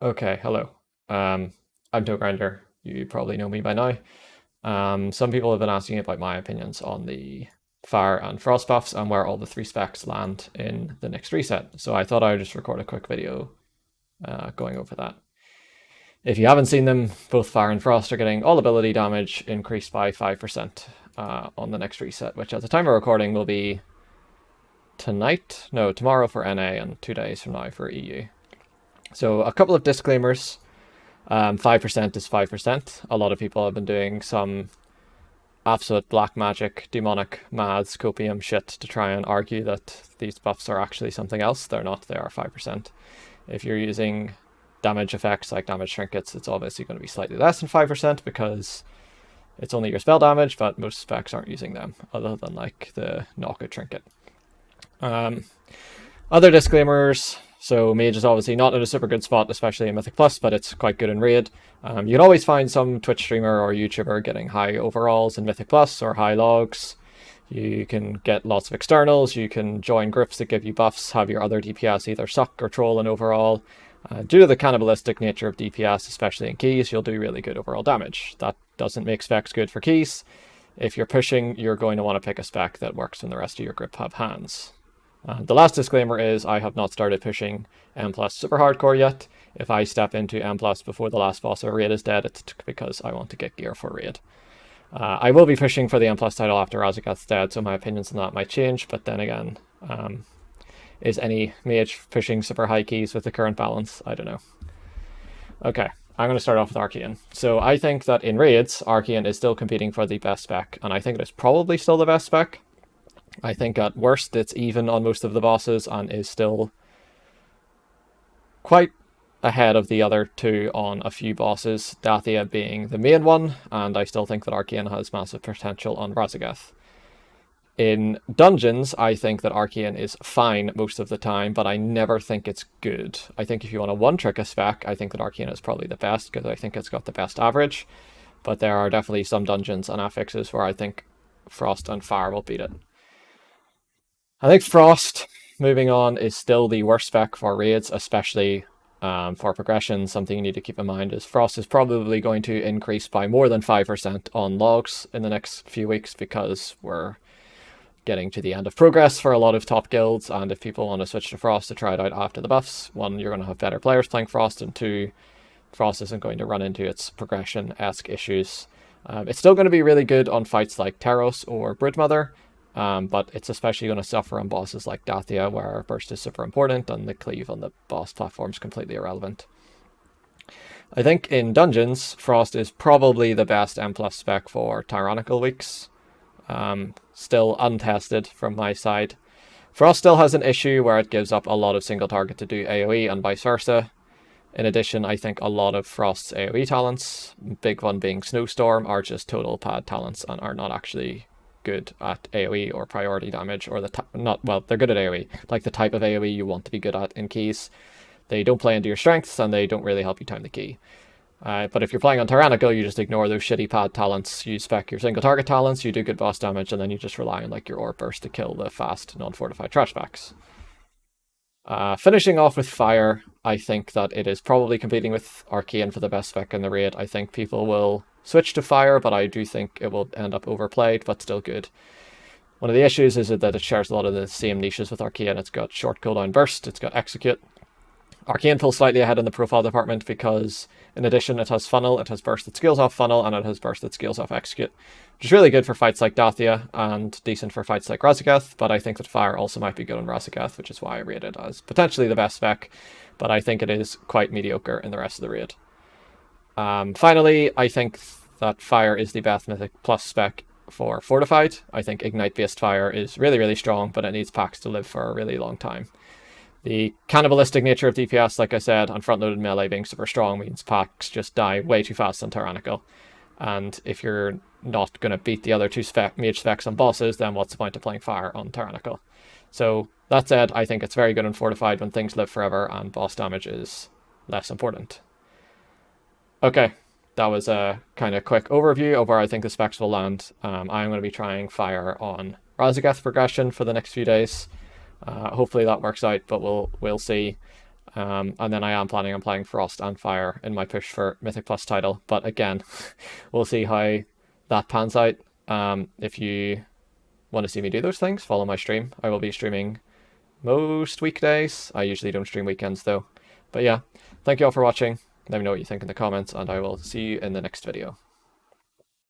Okay, hello. I'm Toe Grinder. You probably know me by now. Some people have been asking about my opinions on the fire and frost buffs and where all the three specs land in the next reset. So I thought I would just record a quick video going over that. If you haven't seen them, both fire and frost are getting all ability damage increased by 5% on the next reset, which at the time of recording will be tonight? No, tomorrow for NA and 2 days from now for EU. So a couple of disclaimers. 5% is 5%. A lot of people have been doing some absolute black magic, demonic, maths, copium shit to try and argue that these buffs are actually something else. They're not, they are 5%. If you're using damage effects like damage trinkets, it's obviously going to be slightly less than 5% because it's only your spell damage, but most specs aren't using them other than like the knockout trinket. Other disclaimers. So Mage is obviously not in a super good spot, especially in Mythic Plus, but it's quite good in Raid. You can always find some Twitch streamer or YouTuber getting high overalls in Mythic Plus or high logs. You can get lots of externals. You can join groups that give you buffs, have your other DPS either suck or troll an overall. Due to the cannibalistic nature of DPS, especially in keys, you'll do really good overall damage. That doesn't make specs good for keys. If you're pushing, you're going to want to pick a spec that works when the rest of your group have hands. The last disclaimer is I have not started pushing M plus super hardcore yet. If I step into M plus before the last boss or raid is dead, it's because I want to get gear for raid. I will be pushing for the M plus title after Razageth's dead, so my opinions on that might change, but then again, is any mage pushing super high keys with the current balance? I don't know. Okay, I'm going to start off with Arcane. So I think that in raids, Arcane is still competing for the best spec, and I think it is probably still the best spec. I think at worst it's even on most of the bosses and is still quite ahead of the other two on a few bosses, Dathia being the main one, and I still think that Arcane has massive potential on Razageth. In Dungeons, I think that Arcane is fine most of the time, but I never think it's good. I think if you want to one-trick a spec, I think that Arcane is probably the best, because I think it's got the best average, but there are definitely some dungeons and affixes where I think Frost and Fire will beat it. I think Frost, moving on, is still the worst spec for raids, especially for progression. Something you need to keep in mind is Frost is probably going to increase by more than 5% on logs in the next few weeks because we're getting to the end of progress for a lot of top guilds, and if people want to switch to Frost to try it out after the buffs, one, you're going to have better players playing Frost, and two, Frost isn't going to run into its progression-esque issues. It's still going to be really good on fights like Taros or Broodmother, but it's especially going to suffer on bosses like Dathia, where burst is super important and the cleave on the boss platform is completely irrelevant. I think in Dungeons, Frost is probably the best M plus spec for Tyrannical weeks. Still untested from my side. Frost still has an issue where it gives up a lot of single target to do AoE and vice versa. In addition, I think a lot of Frost's AoE talents, big one being Snowstorm, are just total pad talents and are not actually good at AoE or priority damage, or they're good at AoE, like the type of AoE you want to be good at in keys. They don't play into your strengths and they don't really help you time the key. But if you're playing on Tyrannical, you just ignore those shitty pad talents, you spec your single target talents, you do good boss damage, and then you just rely on like your Orb Burst to kill the fast, non-fortified trashbacks. Finishing off with Fire, I think that it is probably competing with Arcane for the best spec in the raid. I think people will switch to Fire, but I do think it will end up overplayed, but still good. One of the issues is that it shares a lot of the same niches with Arcane. It's got short cooldown burst, it's got execute. Arcane pulls slightly ahead in the profile department because, in addition, it has funnel, it has burst that scales off funnel, and it has burst that scales off execute, which is really good for fights like Dathia and decent for fights like Razageth, but I think that Fire also might be good on Razageth, which is why I rate it as potentially the best spec, but I think it is quite mediocre in the rest of the raid. Finally, I think that Fire is the best Mythic Plus spec for Fortified. I think Ignite-based Fire is really, really strong, but it needs packs to live for a really long time. The cannibalistic nature of DPS, like I said, and front-loaded melee being super strong means packs just die way too fast on Tyrannical. And if you're not going to beat the other two mage specs on bosses, then what's the point of playing Fire on Tyrannical? So, that said, I think it's very good on Fortified when things live forever and boss damage is less important. Okay, that was a kind of quick overview of where I think the specs will land. I'm going to be trying Fire on Razageth progression for the next few days. Hopefully that works out, but we'll see. And then I am planning on playing Frost and Fire in my push for Mythic Plus title. But again, we'll see how that pans out. If you want to see me do those things, follow my stream. I will be streaming most weekdays. I usually don't stream weekends though. But yeah, thank you all for watching. Let me know what you think in the comments, and I will see you in the next video.